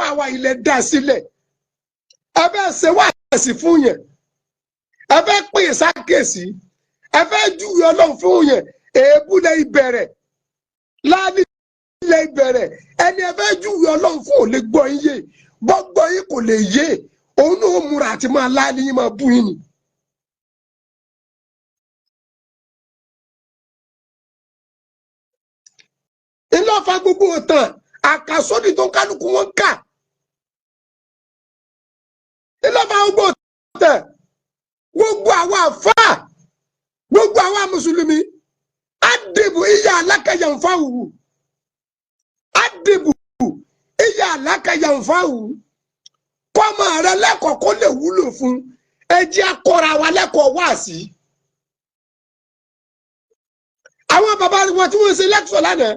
àfáwà ilẹ̀ dá sílẹ̀ ẹ fẹ́ ṣe wáàsí fún yẹn ẹ fẹ́ pè é sákèsí ẹ fẹ́ júwe Ọlọ́run fún yẹn èébú lẹ ìbẹ̀rẹ̀ láàánú lẹ ìbẹ̀rẹ̀ ẹni ẹ fẹ́ júwe Ọlọ́run fún ò lè gbọ́ yín yé gbọ́gbọ́ yín kò lè yé òun náà múra àti máa láàánú yín máa bú yín ni. ilé ọ̀fà gbogbo ọ̀tàn àkàsódì tó kálukú wọn kà ilé ọ̀fà gbogbo ọ̀tàn gbogbo àwọn àfáà gbogbo àwọn mùsùlùmí àdìbò ìyá alákàyà ń fa òwú àdìbò ìyá alákàyà ń fa òwú kọ́mọ rẹ lẹ́kọ̀ọ́ kó lè wúlò fún ẹ jẹ́ akọ́ra wa lẹ́kọ̀ọ́ wá sí. àwọn bàbá wọn tí wọ́n ṣe lẹ́kṣọ̀ lánàá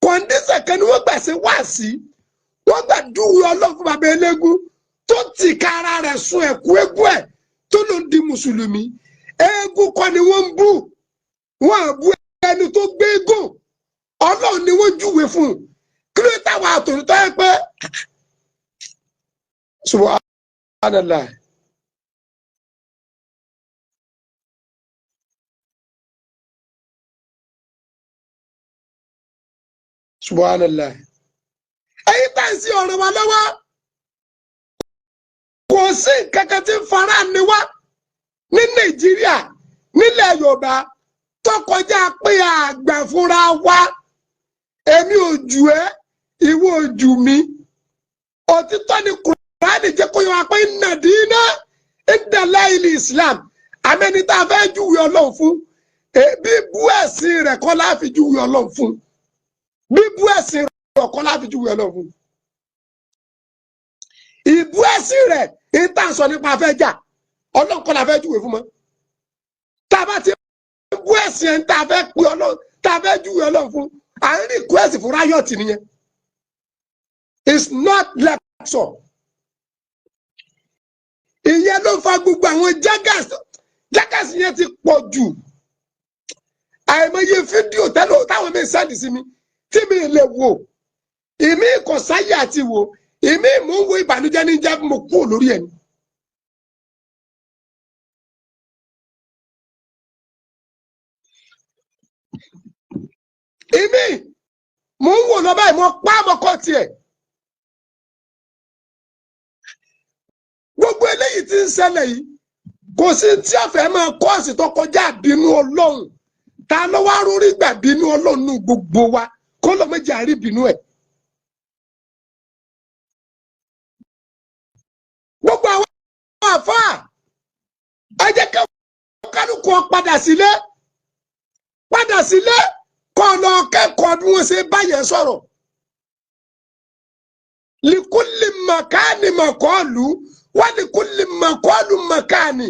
kọ̀ǹdíṣẹ̀ kan ni wọ́n gbà ṣe wá sí wọ́n gbà dúró Ọlọ́run fún bàbá eléégún tó ti ka ara rẹ̀ sun ẹ̀kú eégún ẹ̀ tó ló ń di mùsùlùmí eégún kọ́ ni wọ́n ń bú wọ́n á bú ẹni tó gbé eégún Ọlọ́run ni wọ́n júwe fún kí ló táwọn àtòrítọ́ yẹ pé subhanallah. Subhanallah. Èyí tá ń sí ọ̀rọ̀ wa lọ́wọ́ kò sí kankan tí ń fara ni wá ní Nàìjíríà nílẹ̀ Yorùbá tó kọjá pé àgbà fúnra wa èmi ò jù ẹ́ ìwọ ò jù mí òtítọ́ ni Kùránì jẹ́ kó yọ wá pé nàdínà ìdàláìlì Islam àmẹ́ni tá a fẹ́ júwe Ọlọ́run fún bíbú ẹ̀sìn rẹ̀ kọ́ láfi júwe Ọlọ́run fún bíbú ẹ̀sìn rẹ̀ kọ́ láfi júwe Ọlọ́run fún ìbú ẹ̀sìn rẹ̀ ìta sọ nípa fẹ́ jà Ọlọ́run kọ́ la fẹ́ júwe fún mọ́ tá a bá ti bú ẹ̀sìn ẹ̀ ń tá a fẹ́ pè Ọlọ́run tá a fẹ́ júwe Ọlọ́run fún à ń request fún riot nìyẹn it's not lecture ìyẹn ló fa gbogbo àwọn jágàsì yẹn ti pọ̀ jù àìmọye fídíò tẹ́lẹ̀ táwọn mi sẹ́ndì sí mi tí mi lè wò ìmí kò sáyé àti wò ìmí mò ń wo ìbànújẹ́ ní jẹ́ mo kú lórí ẹ̀ ni. ìmí mò ń wò lọ báyìí mo pa àmọ́kọ́ tiẹ̀. gbogbo eléyìí tí ń ṣẹlẹ̀ yìí kò sí tí a fẹ́ máa kọ́ọ̀sì tó kọjá bínú Ọlọ́run ta ló wá rórí gbà bínú Ọlọ́run ní gbogbo wa kó ló méjì àrí bínú ẹ̀. gbogbo àwọn àfáà ẹ jẹ́ kí kálukú padà sílé kọ́ lọ kẹ́kọ̀ọ́ bí wọ́n ṣe báyẹn sọ̀rọ̀. likulli makani makọ́ọ̀lù wọ́n likulli makọ́ọ̀lù makani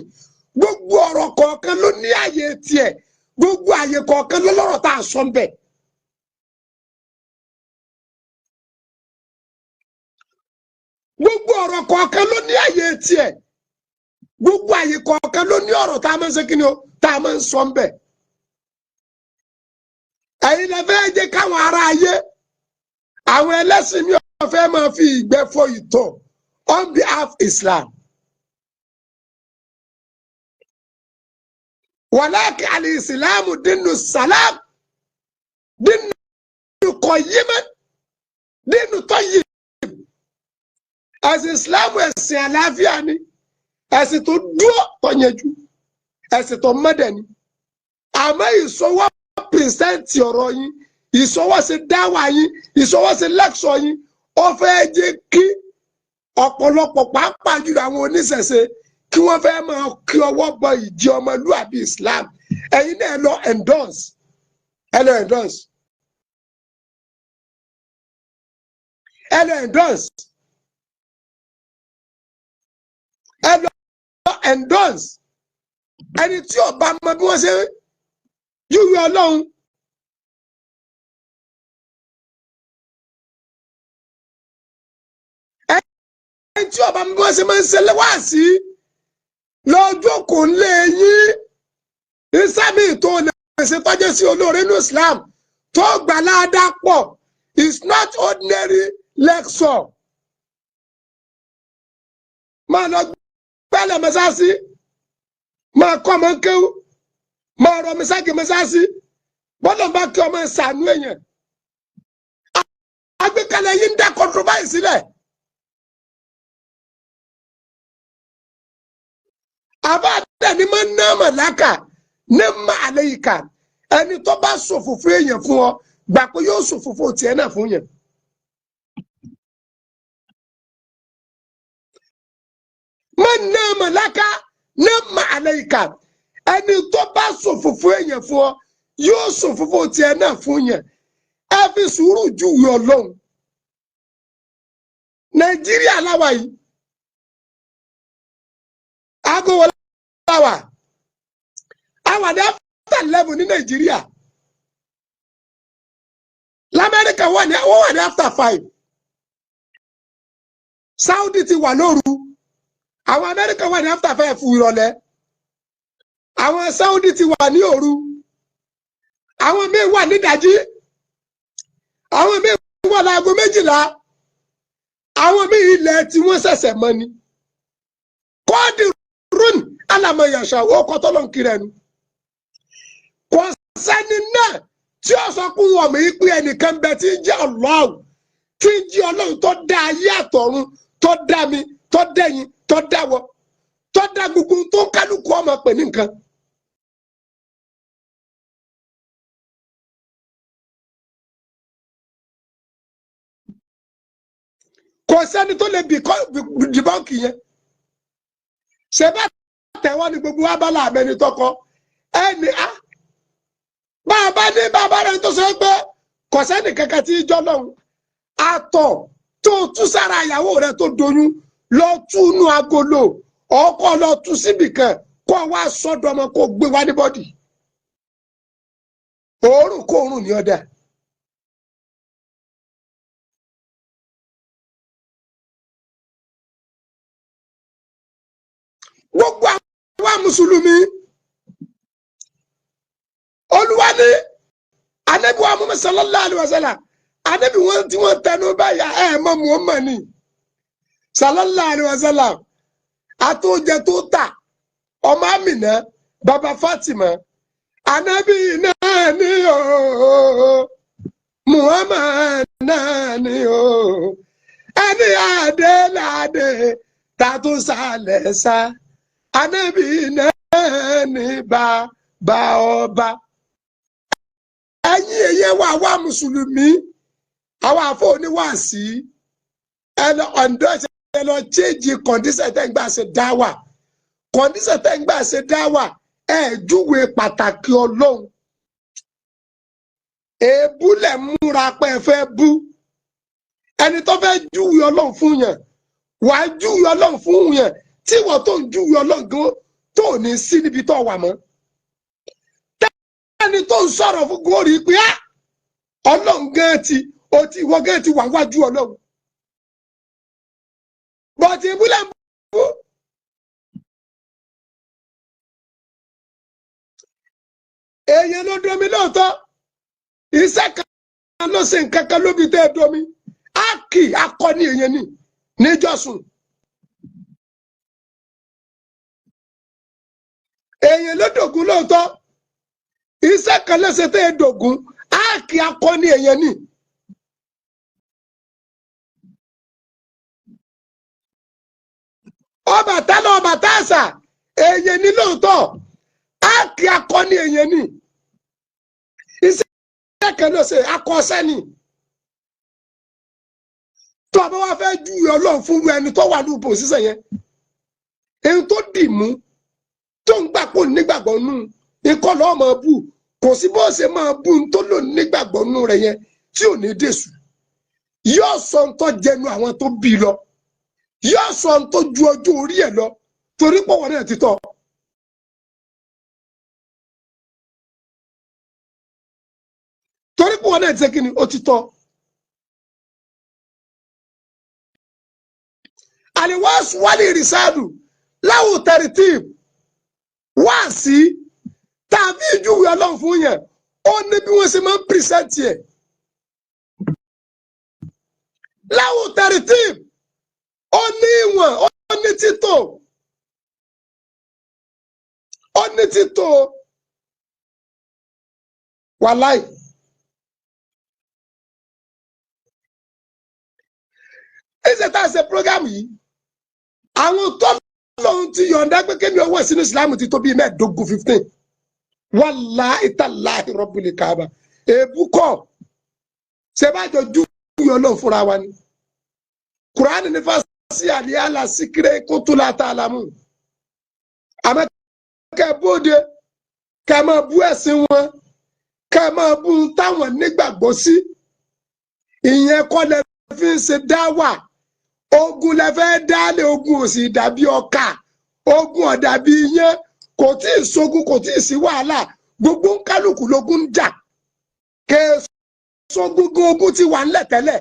gbogbo ọ̀rọ̀ kọ̀ọ̀kan ló ní àyè tiẹ̀ gbogbo àyè kọ̀ọ̀kan ló lọ́rọ̀ tá a sọ ń bẹ̀. gbogbo ọ̀rọ̀ kọ̀ọ̀kan ló ní àyè tiẹ̀ gbogbo àyè kọ̀ọ̀kan ló ní ọ̀rọ̀ tá a máa ń ṣe kí ni o tá a máa ń sọ ń bẹ̀. ẹ̀yin lè fẹ́ jẹ́ káwọn ará ayé àwọn ẹlẹ́sìn mi ò fẹ́ máa fi ìgbẹ́ fọ ìtọ̀ on behalf Islam. wàláàkì alìsìlámù dínú sàlám dínú kọ̀yímẹ́ dínú tọ́yì. ẹ̀sìn Islam ẹ̀sìn àlàáfíà ni ẹ̀sìn tó dúró tó yẹjú ẹ̀sìn tó mọ́dẹ̀ ni àmọ́ ìsọwọ́ pìrìsẹ́ǹtì ọ̀rọ̀ yín ìsọwọ́ ṣe dáwà yín ìsọwọ́ ṣe lẹ́kṣọ̀ yín ó fẹ́ jẹ́ kí ọ̀pọ̀lọpọ̀ pàápàá jùlọ àwọn oníṣẹ̀ṣe kí wọ́n fẹ́ máa kí ọwọ́ bọ ìjì ọmọlúàbí Islam ẹ̀yin náà lọ endorse ẹ lọ endorse ẹ lọ endorse ẹ lọ endorse ẹni tí ọba mọ bí wọ́n ṣe yúwe Ọlọ́run. ẹni tí ọba mọ bí wọ́n ṣe máa ń ṣe wá sí lọ́jọ́ kò ń lé yín ìsámi tó lè ṣe tọ́jú sí olóore ní Islam tó gbà ládàá pọ̀ it's not ordinary lecture máa lọ gbálẹ̀ mọ́sáàsì máa kọ́ ọmọ kéwú máa rọ mọ́sáàkì mọ́sáàsì bọ́lá bá kí ọmọ ìsànú èèyàn àgbékalẹ̀ yìí ń dá controversy sílẹ̀. àbá dẹni máa ń ná màláka ní màálé ìka ẹni tó bá ṣòfófó èèyàn fún ọ gbà pé yóò ṣòfófó tiẹ̀ náà fún yẹn. máa ń ná màláka ní màálé ìka ẹni tó bá ṣòfófó èèyàn fún ọ yóò ṣòfófó tiẹ̀ náà fún yẹn. ẹ fi sùúrù júwe Ọlọ́run. Nàìjíríà láwa yìí aago wọlé láwa àwa ní after 11 ní Nàìjíríà l'Amẹ́ríkà wọ́n wà ní after 5 Saudi ti wà lóru àwọn Amẹ́ríkà wà ní after 5 ìrọ̀lẹ́ àwọn Saudi ti wà ní òru àwọn míì wà ní ìdájí àwọn míì wà láago 12 àwọn míì ilẹ̀ tí wọ́n ṣẹ̀ṣẹ̀ mọ́ ni kọ́ọ̀dì rún alàmọ̀yàṣà ọkọ̀ tọ́lọ̀ ń kiri ẹnu kò sẹ́ni náà tí ó sọ pé wọ́n mi pé ẹnìkan bẹ tí ń jẹ́ Ọlọ́run tí ń jí Ọlọ́run tó dá ayé àtọ̀run tó dá mi tó dẹ̀yìn tó dáwọ́ tó dá gbogbo tó kálukú ọmọ pè ní nǹkan. kò sẹ́ni tó lè dìbọ́ǹkì yẹn ṣe bá tẹ̀wọ́ ní gbogbo abala àbẹni tọkọ ẹni á bàbá ní bàbá rẹ̀ tó sọ pé kò sẹ́ni kankan tí ìjọ lọ́hùn àtọ̀ tó tú sára ìyàwó rẹ̀ tó doyún lọ túnú agolo ọkọ lọ tú síbì kan kó wá sọ́dọ̀ ọmọ kó gbé wá ní bọ́dì òórùn kó òórùn ní ọ̀dà. gbogbo àwọn mùsùlùmí Olúwa ní Ànábì wa Muhammad sallallahu alaihi wasallam Ànábì wọn tí wọn tẹnu báyà mọ Muhammad ni sallallahu alaihi wasallam àtúnjẹ tó tà ọmọ Amina baba Fatima Ànábì náà ni o Muhammad náà ni o ẹni adéládé tàtún sálẹ̀ sá. Ànábì náà ní bàbá ọba. Ẹ̀yin èyẹ wà mùsùlùmí àwọn àfọ oníwàásí ẹ lọ ọ̀ǹdọ́ ẹ lọ chéjì kọ̀ǹdíṣẹ̀ tẹ́ ń gbà ṣe dáwà kọ̀ǹdíṣẹ̀ tẹ́ ń gbà ṣe dáwà ẹ júwe pàtàkì Ọlọ́run èébú lẹ̀ múra pé ẹ fẹ́ bú ẹni tó fẹ́ júwe Ọlọ́run fún yẹn wàá júwe Ọlọ́run fún yẹn tí wọ́n tó ń júwe Ọlọ́run tó ní sí níbi tó wà mọ́ tẹ́ni tó ń sọ̀rọ̀ fún góòrì pé Ọlọ́run wọ́n gẹ́ ti wà wájú Ọlọ́run bọ̀tì ìbúlẹ̀ ń bú èèyàn ló domi lóòótọ́ iṣẹ́ kan ló ṣe nǹkan kan lóbi tẹ́ domi á kì í akọni èèyàn ní níjọ́sùn. èèyàn ló dògún lóòótọ́ iṣẹ́ kan lẹ́sẹ̀ tẹ́ ẹ dògún á kì í akọni èèyàn ní. Ọbàtálá Ọbàtáàṣà èèyàn ní lóòótọ́ á kì í akọni èèyàn ní. iṣẹ́ kan lẹ́sẹ̀ akọ́ṣẹ́ ní. tó a bá wá fẹ́ ju Ọlọ́run fún ẹni tó wà ní pòsíṣàn yẹn èyí tó dì mú tó ń gbà pò nígbàgbọ́ nù ikọ́ lọ́ọ́ máa bù kò sí bó ṣe máa bù ń tó lò nígbàgbọ́ nù rẹ̀ yẹn tí ò ní dèṣù yóò sọ ń tó jẹnu àwọn tó bí lọ yóò sọ ń tó ju ọjọ́ orí ẹ̀ lọ torí pọ̀ wọn náà ti tọ́ torí pọ̀ wọn náà ti ṣe kí ni ó ti tọ́. Àlìwáṣù wálé ìrìsàdù láwù tẹ̀rìtìb wá sí tàbí ìjúwe Ọlọ́run fún yẹn ó ní bí wọ́n ṣe máa ń pìrìsẹ́ǹtì ẹ̀. láwù tẹ̀rìtìb ó ní ìwọ̀n ó ní títò títò ó ní títò wàláì. ẹsẹ̀ tá a ṣe program yìí àwọn tó lóhun ti yọ̀ǹda pé kémi owó sínú Islam ti tó bíi mẹ́ẹ̀ẹ́dógún 15 wàláì tàláì rọ́bìlì káàbà èébú kọ́ ṣe bá jọ ju yọ lóhun fúnra wa ni Kùránì ní fásitì àdìyàlà síkírẹ́ kótólà tá a lámú àmọ́ kẹ́ bóde kẹ́ máa bú ẹ̀sìn wọn kẹ́ máa bú táwọn nígbàgbọ́ sí ìyẹn kọ́ lẹ fi ń ṣe dáwà. Ogun lẹ fẹ́ dálé ogun ò sì dàbí ọkà ogun ò dàbí iyán kò tí ì sógun kò tí ì sí wàhálà gbogbo kálukú lógun ń jà kẹ sógun ogun ti wà ńlẹ̀ tẹ́lẹ̀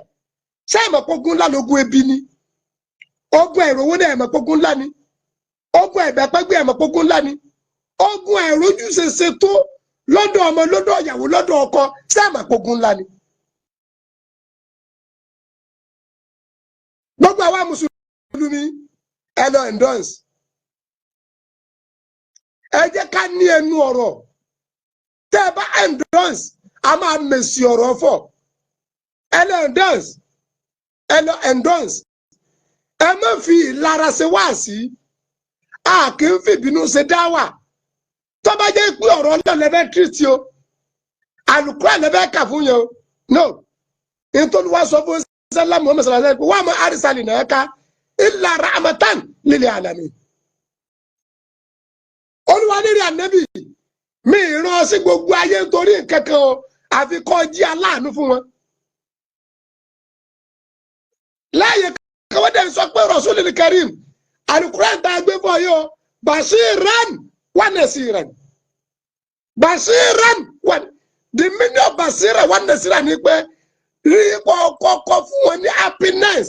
ṣé ẹ mọ̀ pé ogun ńlá lógun ebi ni ogun ẹ̀rọ̀wó náà ẹ mọ̀ pé ogun ńlá ni ogun ẹ̀bẹ̀pẹ́gbẹ́ ẹ mọ̀ pé ogun ńlá ni ogun ẹ̀rọ̀jú ṣe tó lọ́dọ̀ ọmọ lọ́dọ̀ ìyàwó lọ́dọ̀ ọkọ ṣé ẹ mọ̀ pé ogun ńlá ni. Gbogbo àwa mùsùlùmí ẹ lọ endorse ẹ jẹ́ ká ní ẹnu ọ̀rọ̀ tẹ́ ẹ bá endorse a máa mèsì ọ̀rọ̀ fọ̀ ẹ lọ endorse ẹ má fi ìlara ṣe wá sí a kì í fi ìbínú ṣe dáwà tó bá jẹ́ pé ọ̀rọ̀ náà lẹ́fẹ́ tìrìtì o àlùkùrá lẹ́fẹ́ kà fún yẹn o no nítorí wá sọ fún sallam Muhammad sallallahu alaihi wa ma arsalnaka illa rahmatan lil alamin. Olúwa ní rí ànábì mi rán sí gbogbo ayé nítorí nǹkan kan o àfi kó jí aláàánú fún wọn. Láyé kọ́wọ́ dẹ̀ sọ pé Rasulul Karim Al-Qur'an tá a gbé fún ọ yóò bashiran wa nasiran. Bashiran wa the meaning of basira wa nasiran ni pé rí kọ́kọ́ fún wọn ní happiness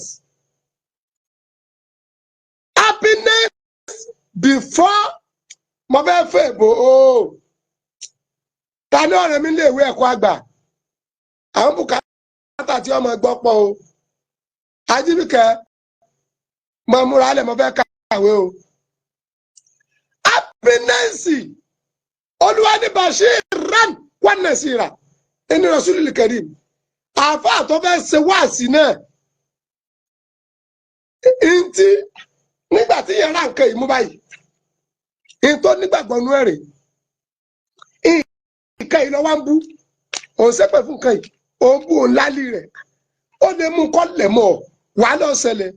before mo fẹ́ fẹ́ bò ó ta ní ọ̀rẹ́ mi lè wé ẹ̀kọ́ àgbà àwọn bùkátà tí ọmọ gbọ́ pọ̀ o Ajíbíkẹ́ mo múra lẹ̀ mo fẹ́ kàwé o happiness Olúwa ní bashiran wa nasira ẹni Rasulul Karim àfáà tó fẹ́ ṣe wáàsí náà ntí nígbà tí yẹn rà nǹkan yìí mú báyìí ntọ́ nígbàgbọ́ nú ẹ̀rẹ̀ nǹkan yìí lọ́wọ́ ń bú òun ṣépè fún nǹkan yìí òun bú òun lálì rẹ̀ ó lè mú kọ́ lẹ̀ mọ́ wàá lọ ṣẹlẹ̀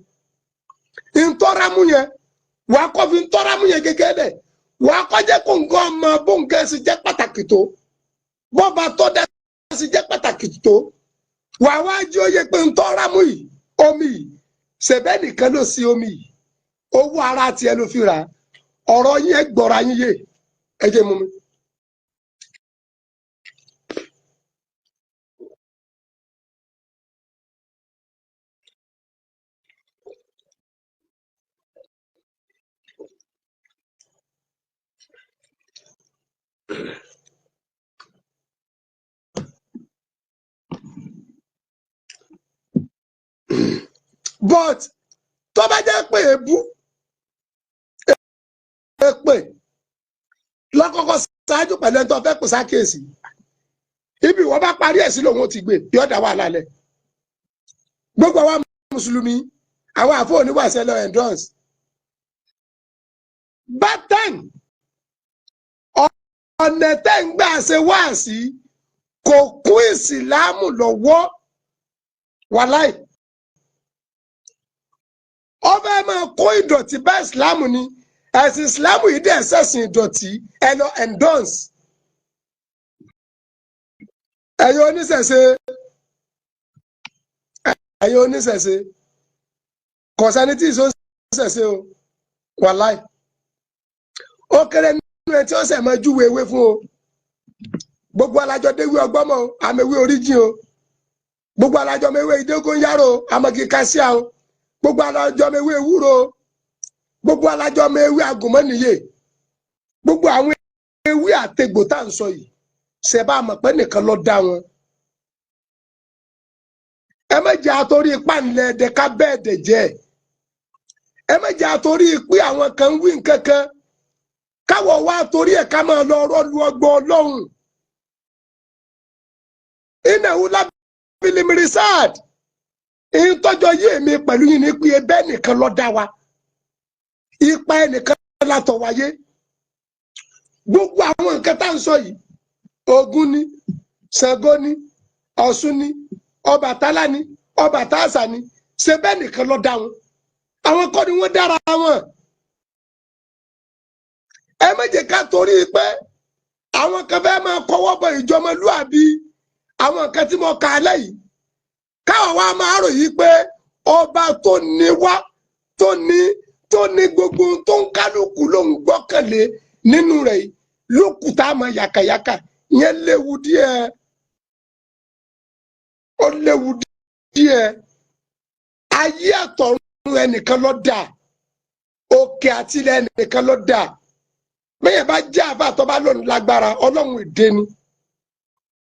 ntọ́ramú yẹn wàá kọ́ fi ntọ́ramú yẹn gẹ́gẹ́ dẹ̀ wàá kọ́ jẹ́ kó nǹkan ọmọ bó nǹkan sì jẹ́ pàtàkì tó bọ́ba tó dẹ́ sì jẹ́ pàtàkì tó. Wà wá jí ó yẹ pé ń tọ́ra mú yìí omi yìí ṣẹ̀bẹ́ nìkan ló sí omi yìí owó ara tiẹ̀ ló fi rà ọ̀rọ̀ yẹn gbọ́ra yín yé ẹ jẹ́ mú mi. But tó bá jẹ́ pé èébú èpè lọ́kọ́kọ́ ṣáájú pẹ̀lú ẹni tó fẹ́ kó sákèsì ibi wọ́n bá parí ẹ̀ sí lòun ó ti gbé yóò dá wàhálà lẹ̀ gbogbo àwa mùsùlùmí àwọn àfọ oníwàṣẹ lọ endurance bátán ọ̀nà tẹ́ ń gbà ṣe wáàsí kò kún ìsìlámù lọ́wọ́ wàláì ó fẹ́ máa kó ìdọ̀tí bá ìsìlámù ni ẹ̀sìn ìsìlámù yìí dẹ̀ ṣẹ̀sìn ìdọ̀tí ẹ lọ endorse ẹ̀yin oníṣẹ̀ṣe kọ̀sẹ́ni tí ìṣó ṣẹ̀ṣe o wàláì ó kéré nínú ẹ tí ó ṣẹ̀ mọ́ júwe ewé fún o gbogbo alájọ déwé ọgbọ́mọ o àmẹ́wé oríjìn o gbogbo alájọ mẹ́wé ìdógún yàrá o àmọ́kí kásíà o gbogbo alájọ mẹ́wé ewúro o gbogbo alájọ mẹ́wé agùnmọ́nìyè gbogbo àwọn ewé àtegbò tá à ń sọ yìí ṣe bá mọ̀ pé nìkan ló dá wọn ẹ méjì àtòrí pàǹlẹ̀ ẹ̀dẹ̀ ká bẹ́ẹ̀dẹ̀ jẹ́ ẹ má jẹ́ àtorí pé àwọn kan ń wí nǹkan kan káwọ̀ wá torí ẹ̀ ká máa lọ rọ́ọ̀lù ọgbọ́n Ọlọ́run. iná wúlá bílímìrì sáàd ìyẹn tọ́jọ́ yé mi pẹ̀lú yìí ní pé ẹbẹ́ nìkan ló dá wa ipa ẹnìkan látọ̀ wáyé. gbogbo àwọn nǹkan tá à ń sọ yìí Ògún ni Ṣàngó ni Ọ̀ṣun ni Ọbàtálá ni Ọbàtásà ni ṣe bẹ́ẹ̀ nìkan ló dá wọn àwọn kọ́ ni wọ́n dára wọn. ẹ má jẹ́ ká torí pé àwọn kan fẹ́ máa kọ́wọ́ bọ ìjọmọlúàbí àwọn nǹkan tí mo kà á lẹ́yìn káwọn wa máa rò yí pé ọba tó ní wá tó ní gbogbo tó ń kálukú ló ń gbọ́kànlé nínú rẹ̀ yìí lókùtà àmọ́ yàkàyàkà yẹn léwu díẹ̀ ó léwu díẹ̀ ayé àtọ̀run ẹnìkan ló dá òkè àtilẹ̀ ẹnìkan ló dá bẹ́ẹ̀ bá jẹ́ àbá tó bá lòun lágbára Ọlọ́run èdè ni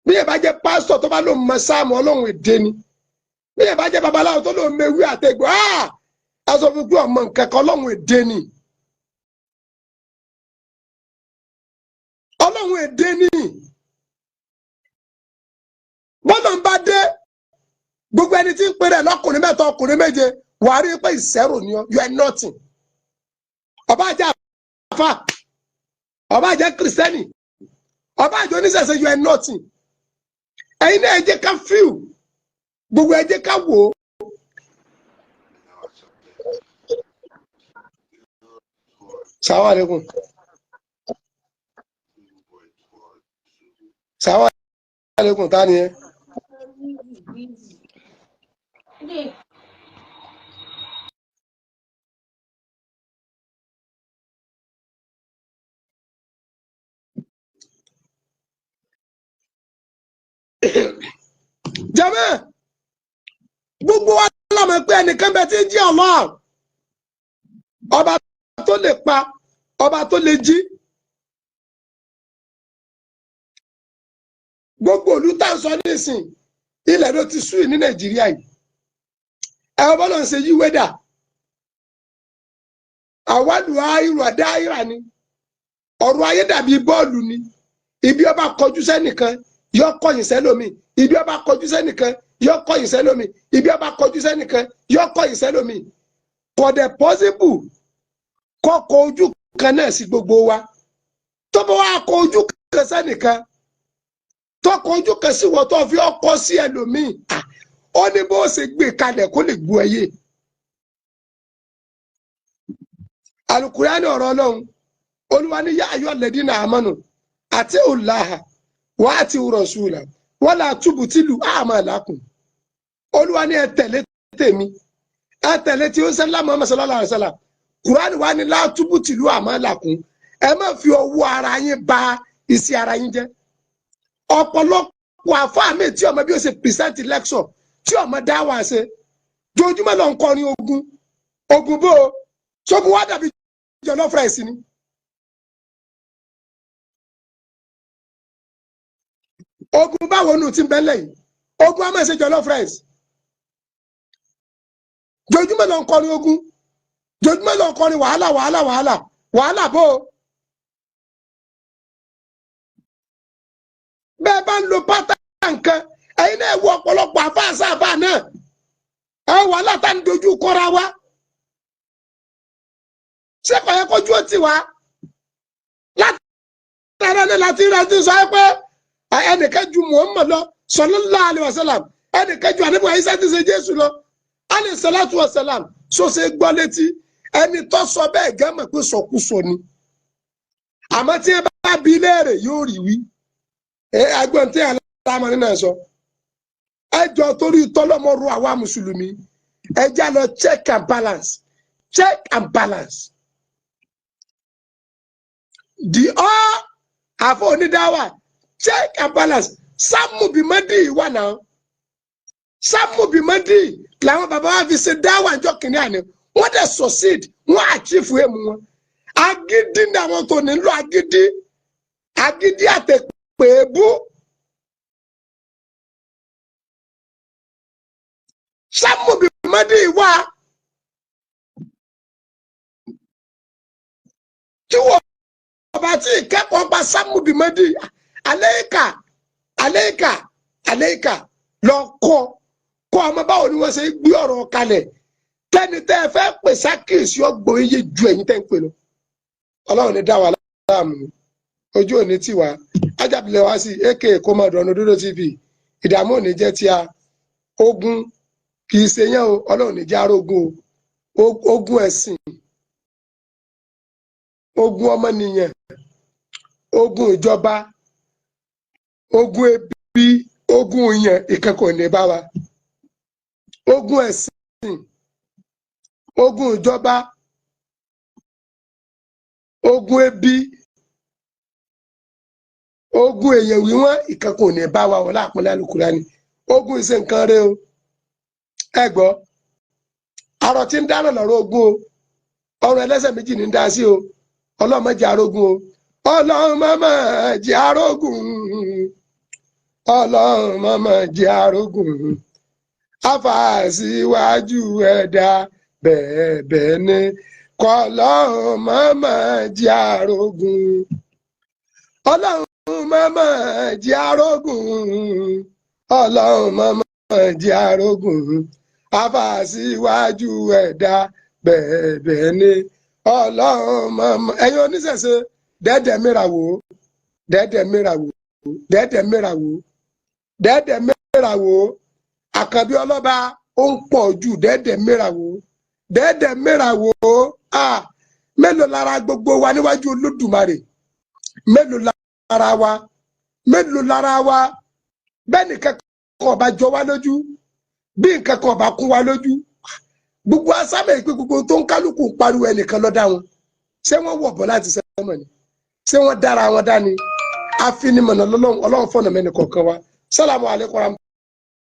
bẹ́ẹ̀ bá jẹ́ pásítọ̀ tó bá lòun mọ sáàmù Ọlọ́run èdè ni bẹ́ẹ̀ bá jẹ́ babaláwo tó lòun mewí àtẹ̀gbọ́ aṣọ fún pé ọmọ nǹkan kan Ọlọ́run èdè ni Ọlọ́run èdè ni bọ́lá ń bá dé gbogbo ẹni tí ń pèrè lọ́kùnrin mẹ́ta ọkùnrin méje wàá rí pé ìṣẹ́rò ni you are nothing ọba jẹ́ àfà ọba jẹ́ kìrìsìtẹ́nì ọba jẹ́ oníṣẹ̀ṣe you are nothing ẹ̀yin náà ẹ jẹ́ ká fíw gbogbo ẹ jẹ́ ká wò ó. Salaam alaikum. Salaam alaikum ta ni ẹ. Jàmáà gbogbo wa la mọ̀ pé ẹnìkan bẹ tí ń jí Allah ọba tó lè pa ọba tó lè jí gbogbo ìlú tá à ń sọ nísìn ilẹ̀ ló ti sú ní Nàìjíríà yìí ẹ wọ́n bọ́lọ̀ ń ṣe yí wẹ́dà àwádùn ayírò àdá ayíra ni ọ̀rọ̀ ayé dàbí bọ́ọ̀lù ni ibi ọba kọjú sẹ́nìkan yọ kọ̀yìn sẹ́lómi ibi ọba kọjú sẹ́nìkan yọ kọ̀yìn sẹ́lómi ibi ọba kọjú sẹ́nìkan yọ kọ̀yìn sẹ́lómi kò dẹ̀ pọ́sibù kọ́kọ́ ojú kan náà sí gbogbo wa tó bá wà kọ ojú kan sẹ́nìkan tọkọ ojú kan sí wọ́n tó fi ọkọ sí ẹlòmíì ó ní bó ṣe gbé kalẹ̀ kó lè gbọ́ ẹyẹ. Al-Qur'ani ọ̀rọ̀ Ọlọ́run Olúwa ní yá ayọ́ lẹ́dínà àmọ́nù àti Allaha wà á ti rasula wọ́n là túbù tìlù a'malakum Olúwa ní ẹ tẹ̀lé tèmi ẹ tẹ̀lé tí ó ń sẹ́lá Muhammad sallallahu alaihi wasallam Qur'ani wà ní látúbù tìlù a'malakum ẹ má fi ọwọ́ ara yín bà iṣẹ́ ara yín jẹ́. Ọ̀pọ̀lọpọ̀ àfáà mi tí ọmọ bí ó ṣe present lecture tí ọmọ dá wà ṣe jojúmọ́ lọ ń kọrin ogun bó ṣogun wá dàbí jollof rice ni. Ogun báwo nù ti bẹ́lẹ̀ yìí ogun á máa ṣe jollof rice jojúmọ́ lọ ń kọrin ogun jojúmọ́ lọ ń kọrin wàhálà bó. Bẹ́ẹ̀ bá ń lo pátá nǹkan ẹ̀yin náà wo ọ̀pọ̀lọpọ̀ àfáàsáàfáà náà ẹ wà látà ń dojú kọ́ra wa ṣé kò yẹ kójú ó ti wá látara ní láti rí ẹtí sọ pé ẹnìkan ju Muhammad lọ sallallahu alaihi wasallam ẹnìkan ju àníbọ̀ ayé sẹ́tí ṣe Jésù lọ alayhi salatu wasalam so ṣe gbọ́ létí ẹni tó sọ bẹ́ẹ̀ gẹ́mọ̀ pé sọkúsọ ni àmọ́ tí ẹ bá bi léèrè yóò rí wí. Agbọ́n tí aláàmọ́ nínú ẹ̀ sọ ẹjọ́ torí tọ́lọ́mọ́rú àwa mùsùlùmí ẹjá lọ check and balance the all àfọ onídàáwà check and balance Sámù Bímọ́dì wà náà Sámù Bímọ́dì làwọn bàbá wa fi ṣe dáwà ìjọ kìnìún àná wọ́n dẹ̀ succeed wọ́n achieve èmu wọn agídí ní àwọn tó nílò agídí àtẹ̀kọ́ pèébú Sámù Bímọ́dì wà tí ìkẹ́kọ̀ọ́ pa Sámúdìmọ́dì àléékà lọ kọ́ ọmọ báwo ni wọ́n ṣe gbé ọ̀rọ̀ kalẹ̀ tẹ́ni tẹ́ ẹ fẹ́ pè sákèsí ọgbọ̀n iye ju ẹ̀yin tẹ́ ń pè lọ. Ọlọ́run ní dá wa láàmú ojú òní tiwa ajábìlẹ̀ wá sí aka Kómọdù Ọ̀nàdúró TV ìdààmú òní jẹ́ tí a ogun kì í ṣe yẹn o Ọlọ́run ní jẹ́ arógun o ogun ẹ̀sìn ogun ọmọnìyàn ogun ìjọba ogun ẹbí ogun ìyàn ìkẹ́kọ̀ọ́ ní bá wa ogun ẹ̀sìn ogun ìjọba ogun ẹbí ogun èèyàn wíwọ́n ìkẹ́kọ̀ọ́ ní bá wa wọlé àpọ́nlé Al-Kùránì ogun ìṣe nǹkan rẹ o ẹ gbọ́ arọ tí ń dáná lọ́rọ̀ ogun o ọrùn ẹlẹ́sẹ̀ méjì ní ń dá sí o Ọlọ́run má jẹ́ arógun o Ọlọ́run má jẹ́ arógun Ọlọ́run má jẹ́ arógun afàṣíwájú ẹ̀dá bẹ́ẹ̀ ni kọ́lọ́run má jẹ́ arógun Ọlọ́run má jẹ́ arógun Ọlọ́run má jẹ́ arógun afàṣíwájú ẹ̀dá bẹ́ẹ̀ ni Ọlọ́run mama ẹ̀yin oníṣẹ̀ṣe dẹ́dẹ̀ mìràwó Àkànbí ọlọ́ba ó ń pọ̀ jù dẹ́dẹ̀ mìràwó mélòó lára gbogbo wa níwájú Olódùmarè mélòó lára wa bẹ́ẹ̀ ni kẹ́kọ̀ọ́ ọba jọ wá lójú bí nǹkan kan ọba kún wa lójú gbogbo asábẹ̀ ìpín gbogbo tó ń kálukú pariwo ẹnìkan lọ́dá wọn ṣé wọ́n wọ̀ bọ́ láti sẹ́mọ̀ ni ṣé wọ́n dára wọn dání afinimọ̀nà Ọlọ́run fọ̀nà mẹ́ni kọ̀ọ̀kan wa. Salamu alaikum.